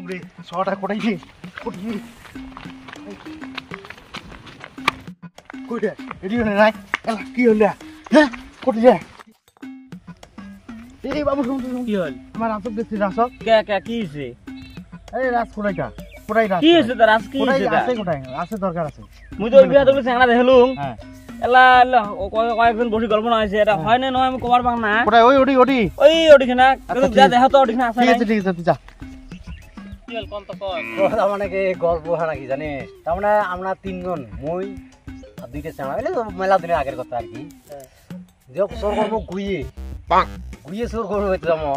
টুরে ছটা কোটাই দি কইরে এডি নাই এলা কি হল হ্যাঁ কোটি রে এই বাবু শুন কি হল আমার রাসক দেখছি রাসক কে কে কি হইছে এই রাস কোটাইটা কোটাই রাস কি হইছে তোর আজ কি হইছে আছে কোটাই আছে দরকার আছে মুই তো বিয়া তুমি চেংড়া দেখলুম হ্যাঁ এলা এলা কয়েকজন বসি গল্প না হইছে এটা হয় না নয় আমি কবার পাং না কোটাই ওই ওডি ওডি ওই ওডিখানা যা দেখো তো ওডিখানা আছে না ঠিক আছে যা কি হল কোন তো কোন তার মানে কি গল্প হয় কি জানে তার মানে আমরা তিনজন মই আর দুইটা চেনা এলে মেলা দিনের আগের কথা আর কি যে সর করবো গুইয়ে সর করবো যাবো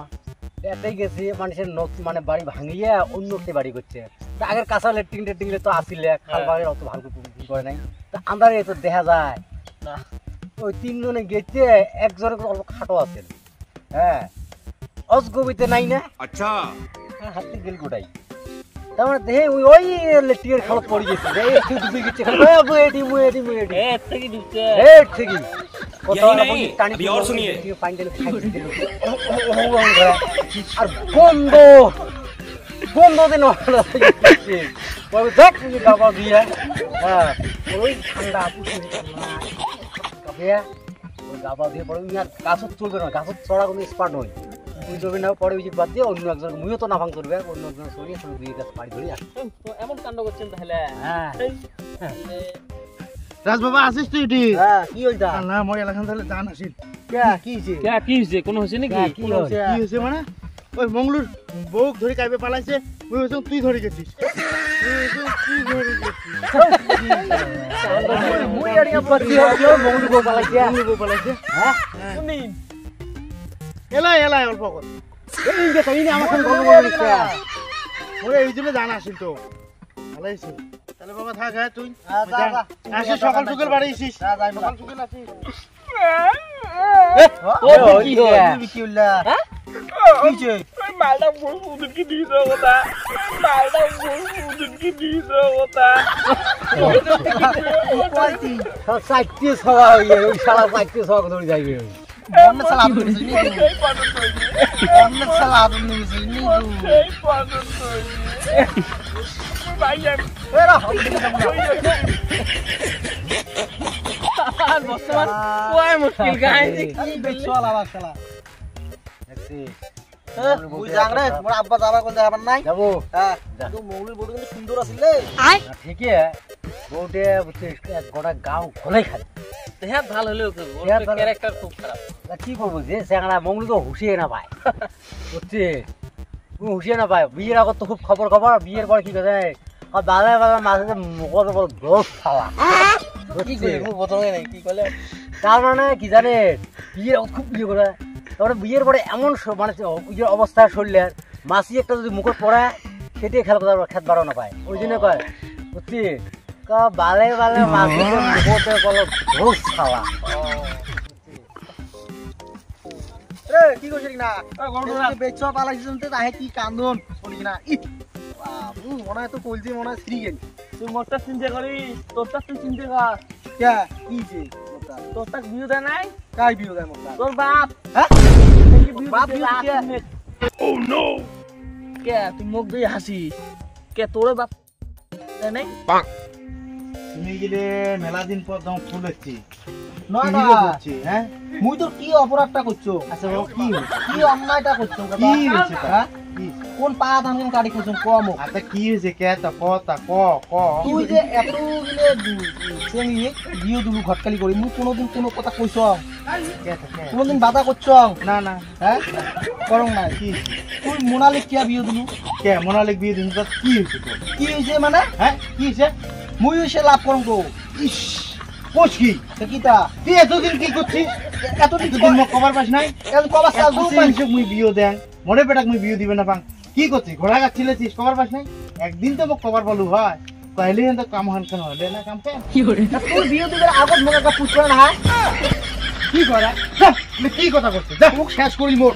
এটাই গেছি মানুষের মানে বাড়ি ভাঙিয়ে অন্য একটা বাড়ি করছে আগের কাঁচা লেট্রিং তো আসিলে খাল বাড়ির অত ভালো করে নাই তা আন্ধারে তো দেখা যায় না ওই তিনজনে গেছে একজনের অল্প খাটো আছে হ্যাঁ অজগবিতে নাই না আচ্ছা হাতি গেল গোটাই তার মানে দেখে ওই লেট্রিংয়ের খালত পড়ে গেছে একটু ডুবে গেছে আর গন্ধ দিন গাবা দিয়ে হ্যাঁ ওই ঠান্ডা গাবা দিয়ে পড়ে গাছত চলবে না গাছত চড়া কোনো স্পার্ট নয় তুই চলবে না পরে উচিত বাদ দিয়ে অন্য একজন মুইও তো নাফাং করবে অন্য একজন সরিয়ে সঙ্গে দুই গাছ পাড়ি ধরে আসে এমন কাণ্ড করছেন তাহলে হ্যাঁ রাজ বাবা আসিস তুই এটি হ্যাঁ কি হইতা না মই এলাকান তাহলে জান আসিল কি হইছে কি হইছে কোন হইছে নাকি কি হইছে মানে ওই মঙ্গলুর বউক ধরে কাইবে পালাইছে ওই হইছে তুই ধরে গেছিস মুই আড়িয়া পাতি হইছে মঙ্গলুর বউ পালাইছে হ্যাঁ শুনি এলাই অল্প কর এই যে তাই না আমার সঙ্গে গল্প করে নিচ্ছে ওরে এই জন্য জানা আসিল তো পালাইছে তাহলে বাবা থাক হ্যাঁ তুই যা আসিস সকাল সকাল বাড়ি আসিস যাই সকাল সকাল আসিস ও কি হইছে কি হইলা হ্যাঁ কিছে মালটা বল উদুন কি দিছো কথা মালটা বল উদুন কি দিছো কথা কইতি সাইতে সওয়া হইছে ওই শালা সাইতে সওয়া ধরে যাইবে অন্য শালা আদর নিছি অন্য শালা আদর নিছি নি এই পাগল তুই ভাইয়া এরা বর্তমান কোই মুশকিল গাইছে কি বেচওয়ালা বা শালা দেখছি বুই জাংরে মোর আব্বা যাবা কোন যাবার নাই যাবো হ্যাঁ তো মৌলির বড় কিন্তু সুন্দর আছিল রে ঠিকই বউটে এক গোটা গাও খোলাই খালি দেহ ভাল হলেও ওর ক্যারেক্টার খুব খারাপ কি করবো যে চেংড়া মৌলি তো হুশিয়ে না পায় বুঝছি হুশিয়ে না পায় বিয়ের আগত তো খুব খবর বিয়ের পরে কি করে বালে মাঝে মুখত বল দোষ খাওয়া কি করলে তার মানে কি জানে বিয়ের খুব বিয়ে করে তারপরে বিয়ের পরে এমন মানে অবস্থা শরীরের মাছি একটা যদি মুখত পড়ে সেটাই খেত বাড়ানো না পায় ওই জন্য কয় বুঝছি বালে মাছি মুখতে বলো দোষ খাওয়া কি করছিস না বেচা পালাইছিস তাহে কি কান্দন শুনিস না মনে হয় তো কলছি মনে হয় শ্রী গেল তুই মোরটা চিন্তা করিস তোরটা তুই চিন্তা কর কে কি যে তোরটা বিয়ে দেয় নাই কাই বিয়ে দেয় মোরটা তোর বাপ হ্যাঁ বাপ বিয়ে ও নো কে তুই মুখ দিয়ে হাসিস কে তোর বাপ দেয় নাই তুমি গেলে মেলা দিন পর দম ফুল হচ্ছে না না হ্যাঁ মুই তো কি অপরাধটা করছো আচ্ছা বাবা কি কি অন্যায়টা করছো কি হয়েছে হ্যাঁ কি কোন পা ধান কাটি করছো কম আচ্ছা কি হয়েছে কে তা ক তুই যে এত দিলে চেঙ্গি বিয়ে দিলু ঘটকালি করি মুই কোনোদিন কোনো কথা কইছ কোনোদিন বাধা করছ না না হ্যাঁ করং না কি তুই মোনালিক কিয়া বিয়ে দিলু কে মোনালিক বিয়ে দিন কি হয়েছে কি হয়েছে মানে হ্যাঁ কি হয়েছে মুই সে লাভ করং তো ইস কোচ কি কিতা তুই এতদিন কি করছিস এতদিন এতদিন মোক কবার পাস নাই এখন কবা সাল মুই বিয়ে দেন মনে পেটাক মুই বিয়ে দিবে না পাং কি করছিস ঘোড়া গাছ ছিলেছিস কবার পাস নাই একদিন তো মোক কবার পালু হয় তাইলে তো কাম হান কেন হলে না কাম কেন কি করে তুই বিয়ে দিবার আগত মোক একটা পুছরা না কি করা কি কথা করছিস মুখ শেষ করি মোর